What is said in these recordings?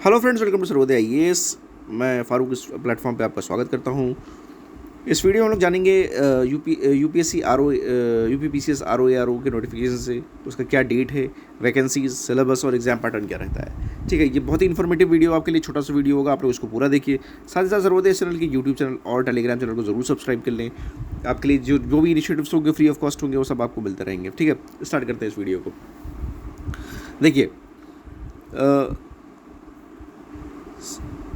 Hello friends, welcome to Sarvodaya IAS. मैं फारूक इस platform पे आपका स्वागत करता हूँ। इस वीडियो में हम लोग जानेंगे यूपीएससी यूपीपीसीएस आरओ के नोटिफिकेशन से उसका क्या डेट है, वैकेंसीज, सिलेबस और एग्जाम पैटर्न क्या रहता है। ठीक है, ये बहुत ही इन्फॉर्मेटिव वीडियो आपके लिए, छोटा सा वीडियो होगा, आप लोग इसको पूरा देखिए। साथ ही साथ सर्वोदय चैनल के यूट्यूब चैनल और टेलीग्राम चैनल को जरूर सब्सक्राइब कर लें। आपके लिए जो भी इनिशिएटिव्स होंगे फ्री ऑफ कॉस्ट होंगे वो सब आपको मिलते रहेंगे। ठीक है, स्टार्ट करते हैं इस वीडियो को। देखिए,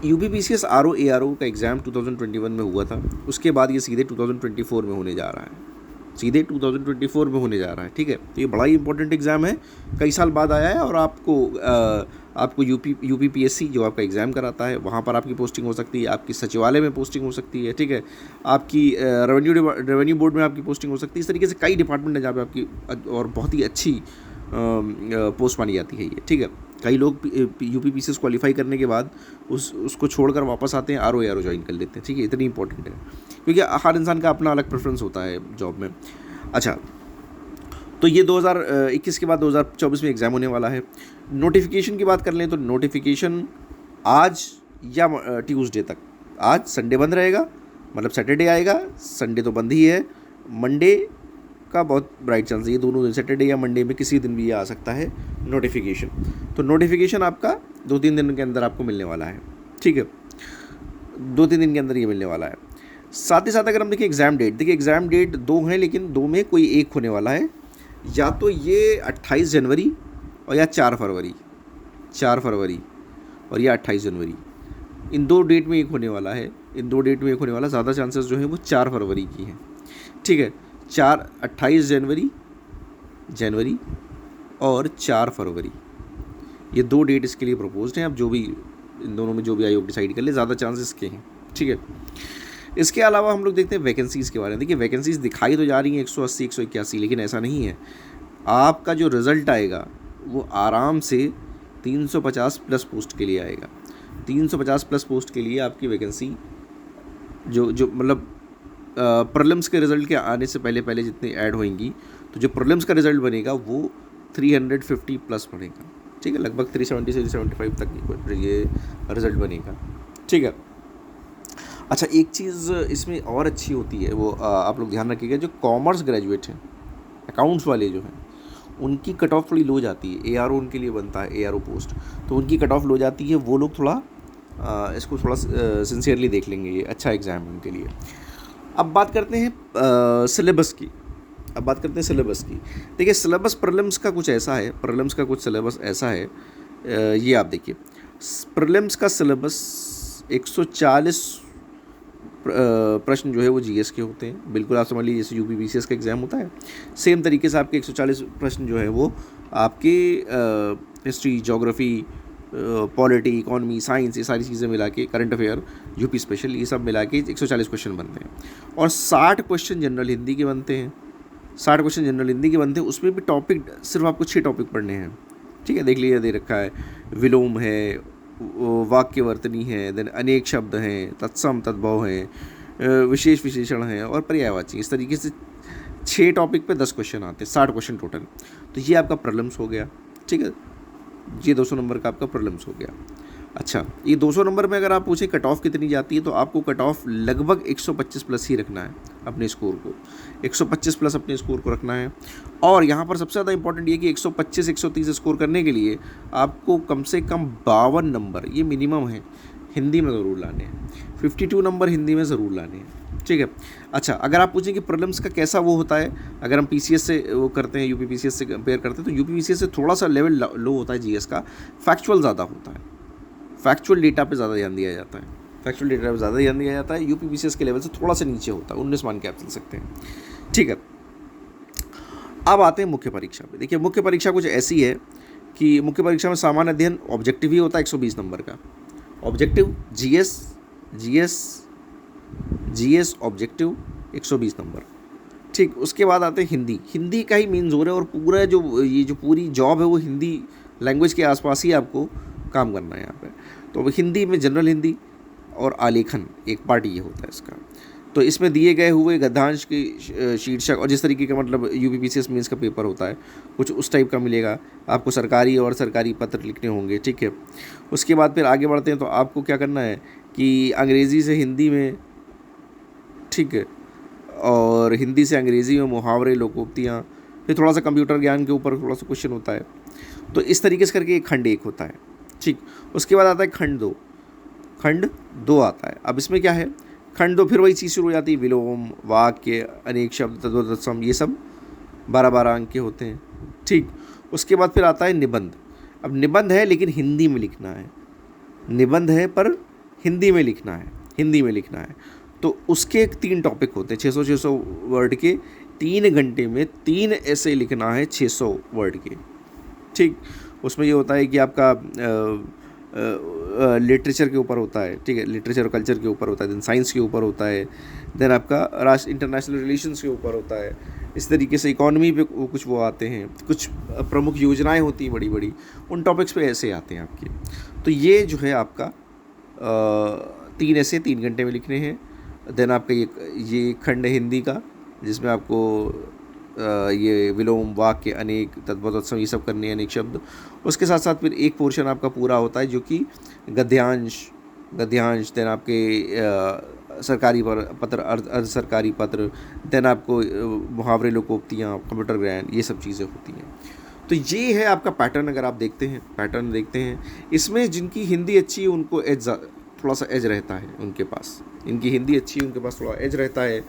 यूपीपीसीएस आरओ का एग्ज़ाम 2021 में हुआ था। उसके बाद ये सीधे 2024 में होने जा रहा है, सीधे 2024 में होने जा रहा है। ठीक है, तो ये बड़ा ही इंपॉर्टेंट एग्ज़ाम है, कई साल बाद आया है। और आपको यूपीपीएससी जो आपका एग्ज़ाम कराता है वहाँ पर आपकी पोस्टिंग हो सकती है, आपकी सचिवालय में पोस्टिंग हो सकती है। ठीक है, आपकी रेवेन्यू बोर्ड में आपकी पोस्टिंग हो सकती है। इस तरीके से कई डिपार्टमेंट है जहाँ पे आपकी और बहुत ही अच्छी पोस्ट मानी जाती है ये। ठीक है, कई लोग यूपीपीसीएस क्वालिफाई करने के बाद उसको छोड़कर वापस आते हैं, आरओ ज्वाइन कर लेते हैं। ठीक है, इतनी इंपॉर्टेंट है क्योंकि हर इंसान का अपना अलग प्रेफरेंस होता है जॉब में। अच्छा, तो ये 2021 के बाद 2024 में एग्ज़ाम होने वाला है। नोटिफिकेशन की बात कर लें तो नोटिफिकेशन आज या ट्यूसडे तक, आज संडे बंद रहेगा, मतलब सैटरडे आएगा, संडे तो बंद ही है, मंडे का बहुत ब्राइट चांस है, ये दोनों दिन सैटरडे या मंडे में किसी दिन भी ये आ सकता है नोटिफिकेशन। तो नोटिफिकेशन आपका 2-3 दिन के अंदर आपको मिलने वाला है। ठीक है, 2-3 दिन के अंदर ये मिलने वाला है। साथ ही साथ अगर हम देखें एग्ज़ाम डेट, देखिए एग्ज़ाम डेट 2 हैं, लेकिन 2 में कोई एक होने वाला है, या तो ये 28 जनवरी और या 4 फरवरी और या 28 जनवरी, इन 2 डेट में एक होने वाला है। इन 2 डेट में एक होने वाला, ज़्यादा चांसेस जो है वो 4 फरवरी की हैं। ठीक है, 28 जनवरी और 4 फरवरी, ये 2 डेट इसके लिए प्रपोज्ड हैं। अब जो भी इन दोनों में जो भी आयोग डिसाइड कर ले, ज़्यादा चांसेस के हैं। ठीक है, इसके अलावा हम लोग देखते हैं वैकेंसीज़ के बारे में। देखिए, वैकेंसीज़ दिखाई तो जा रही हैं 180 181, लेकिन ऐसा नहीं है। आपका जो रिज़ल्ट आएगा वो आराम से 350 प्लस पोस्ट के लिए आएगा। 350 प्लस पोस्ट के लिए आपकी वैकेंसी जो मतलब प्रॉब्लम्स के रिज़ल्ट के आने से पहले जितनी ऐड होंगी, तो जो प्रॉब्लम्स का रिज़ल्ट बनेगा वो 350 प्लस बनेगा। ठीक है, लगभग 370 से 375 तक ये रिज़ल्ट बनेगा। ठीक है, अच्छा, एक चीज़ इसमें और अच्छी होती है, वो आप लोग ध्यान रखिएगा, जो कॉमर्स ग्रेजुएट हैं, अकाउंट्स वाले जो हैं, उनकी कट ऑफ थोड़ी लो जाती है। एआरओ उनके लिए बनता है, एआरओ पोस्ट, तो उनकी कट ऑफ लो जाती है। वो लोग थोड़ा इसको थोड़ा सिंसियरली देख लेंगे, ये अच्छा एग्ज़ाम है उनके लिए। अब बात करते हैं सिलेबस की। देखिए, सिलेबस प्रीलिम्स का कुछ ऐसा है, सिलेबस ऐसा है, ये आप देखिए, प्रीलिम्स का सिलेबस 140 प्रश्न जो है वो जीएस के होते हैं। बिल्कुल आप समझ लीजिए जैसे यूपीपीसीएस का एग्ज़ाम होता है, सेम तरीके से आपके 140 प्रश्न जो है वो आपके history, geography, polity, economy, science, ये सारी चीज़ें मिला के, करंट अफेयर, यूपी स्पेशल, ये सब मिला के 140 क्वेश्चन बनते हैं। और 60 क्वेश्चन जनरल हिंदी के बनते हैं। उसमें भी टॉपिक सिर्फ आपको 6 टॉपिक पढ़ने हैं। ठीक है, देख लीजिए, दे रखा है, विलोम है, वाक्यवर्तनी है, देन अनेक शब्द हैं, तत्सम तद्भव हैं, विशेष विशेषण हैं और पर्यायवाची। इस तरीके से 6 टॉपिक पे 10 क्वेश्चन आते हैं, 60 क्वेश्चन टोटल। तो ये आपका प्रीलिम्स हो गया। ठीक है, ये 200 नंबर का आपका प्रीलिम्स हो गया। अच्छा, ये 200 नंबर में अगर आप पूछे कट ऑफ कितनी जाती है, तो आपको कट ऑफ लगभग 125 प्लस ही रखना है अपने स्कोर को, 125 प्लस अपने स्कोर को रखना है। और यहाँ पर सबसे ज़्यादा इंपॉर्टेंट ये कि 125 130 स्कोर करने के लिए आपको कम से कम 52 नंबर, ये मिनिमम है, हिंदी में ज़रूर लाने हैं। 52 नंबर हिंदी में ज़रूर लाने हैं। ठीक है, अच्छा, अगर आप पूछें कि प्रीलिम्स का कैसा वो होता है, अगर हम पीसीएस से वो करते हैं, यूपीपीसीएस से कंपेयर करते हैं, तो यूपीपीसीएस से थोड़ा सा लेवल लो होता है जीएस का, फैक्चुअल ज़्यादा होता है, फैक्चुअल डेटा पे ज़्यादा ध्यान दिया जाता है। यूपीपीसीएस के लेवल से थोड़ा सा नीचे होता है, 19 मान के आप चल सकते हैं। ठीक है, अब आते हैं मुख्य परीक्षा पे। देखिए, मुख्य परीक्षा कुछ ऐसी है कि मुख्य परीक्षा में सामान्य अध्ययन ऑब्जेक्टिव ही होता है 120 नंबर का, ऑब्जेक्टिव जीएस ऑब्जेक्टिव 120 नंबर। ठीक, उसके बाद आते हैं हिंदी का ही मेन जोर है, और पूरा जो पूरी जॉब है वो हिंदी लैंग्वेज के आसपास ही आपको काम करना है यहाँ पे। तो हिंदी में जनरल हिंदी और आलेखन एक पार्ट ये होता है इसका। तो इसमें दिए गए हुए गद्यांश की शीर्षक और जिस तरीके का मतलब यूपीपीसीएस मेंस का पेपर होता है कुछ उस टाइप का मिलेगा आपको। सरकारी और सरकारी पत्र लिखने होंगे, ठीक है। उसके बाद फिर आगे बढ़ते हैं तो आपको क्या करना है कि अंग्रेज़ी से हिंदी में, ठीक है, और हिंदी से अंग्रेज़ी में मुहावरे, लोकोक्तियाँ, फिर थोड़ा सा कंप्यूटर ज्ञान के ऊपर थोड़ा सा क्वेश्चन होता है। तो इस तरीके से करके खंड 1 होता है, ठीक। उसके बाद आता है खंड 2, खंड 2 आता है। अब इसमें क्या है, खंड 2 फिर वही चीज़ शुरू हो जाती है, विलोम, वाक्य, अनेक शब्द, तद्भव तत्सम, ये सब 12-12 अंक के होते हैं, ठीक। उसके बाद फिर आता है निबंध। अब निबंध है लेकिन हिंदी में लिखना है, निबंध है पर हिंदी में लिखना है, हिंदी में लिखना है। तो उसके 3 टॉपिक होते हैं, 600 वर्ड के, 3 घंटे में 3 ऐसे लिखना है 600 वर्ड के, ठीक। उसमें ये होता है कि आपका लिटरेचर के ऊपर होता है, ठीक है, लिटरेचर और कल्चर के ऊपर होता है, देन साइंस के ऊपर होता है, देन आपका राष्ट्र इंटरनेशनल रिलेशंस के ऊपर होता है। इस तरीके से इकॉनमी पे कुछ वो आते हैं, कुछ प्रमुख योजनाएं होती हैं बड़ी बड़ी, उन टॉपिक्स पे ऐसे आते हैं आपके। तो ये जो है आपका 3 ऐसे 3 घंटे में लिखने हैं। देन आपका ये खंड है हिंदी का, जिसमें आपको ये विलोम, वाक्य, अनेक, तद्भव तत्सम, ये सब करने हैं, अनेक शब्द। उसके साथ साथ फिर एक पोर्शन आपका पूरा होता है जो कि गद्यांश, देन आपके सरकारी पत्र, अर्ध सरकारी पत्र, देन आपको मुहावरे, लोकोक्तियाँ, कंप्यूटर ज्ञान, ये सब चीज़ें होती हैं। तो ये है आपका पैटर्न। अगर आप देखते हैं, पैटर्न देखते हैं, इसमें जिनकी हिंदी अच्छी है उनको थोड़ा सा एज रहता है उनके पास, इनकी हिंदी अच्छी है उनके पास थोड़ा एज रहता है।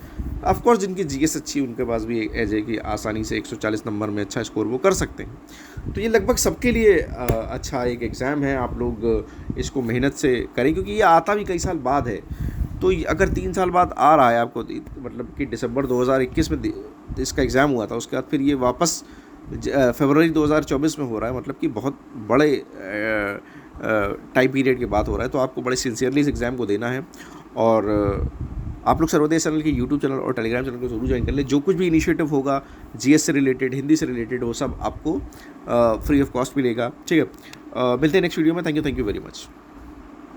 ऑफ कोर्स जिनकी जीएस अच्छी है उनके पास भी एक एज है कि आसानी से 140 नंबर में अच्छा स्कोर वो कर सकते हैं। तो ये लगभग सबके लिए अच्छा एक एग्ज़ाम है। आप लोग इसको मेहनत से करें, क्योंकि ये आता भी कई साल बाद है। तो अगर 3 साल बाद आ रहा है आपको, मतलब कि दिसंबर 2021 में इसका एग्ज़ाम हुआ था, उसके बाद फिर ये वापस फरवरी 2024 में हो रहा है, मतलब कि बहुत बड़े टाइम पीरियड की बात हो रहा है। तो आपको बड़े सिंसियरली इस एग्ज़ाम को देना है। और आप लोग सर्वोदय चैनल के यूट्यूब चैनल और टेलीग्राम चैनल को जरूर ज्वाइन कर लें। जो कुछ भी इनिशिएटिव होगा जीएस से रिलेटेड, हिंदी से रिलेटेड, वो सब आपको फ्री ऑफ कॉस्ट मिलेगा, ठीक है। मिलते हैं नेक्स्ट वीडियो में। Thank you very much.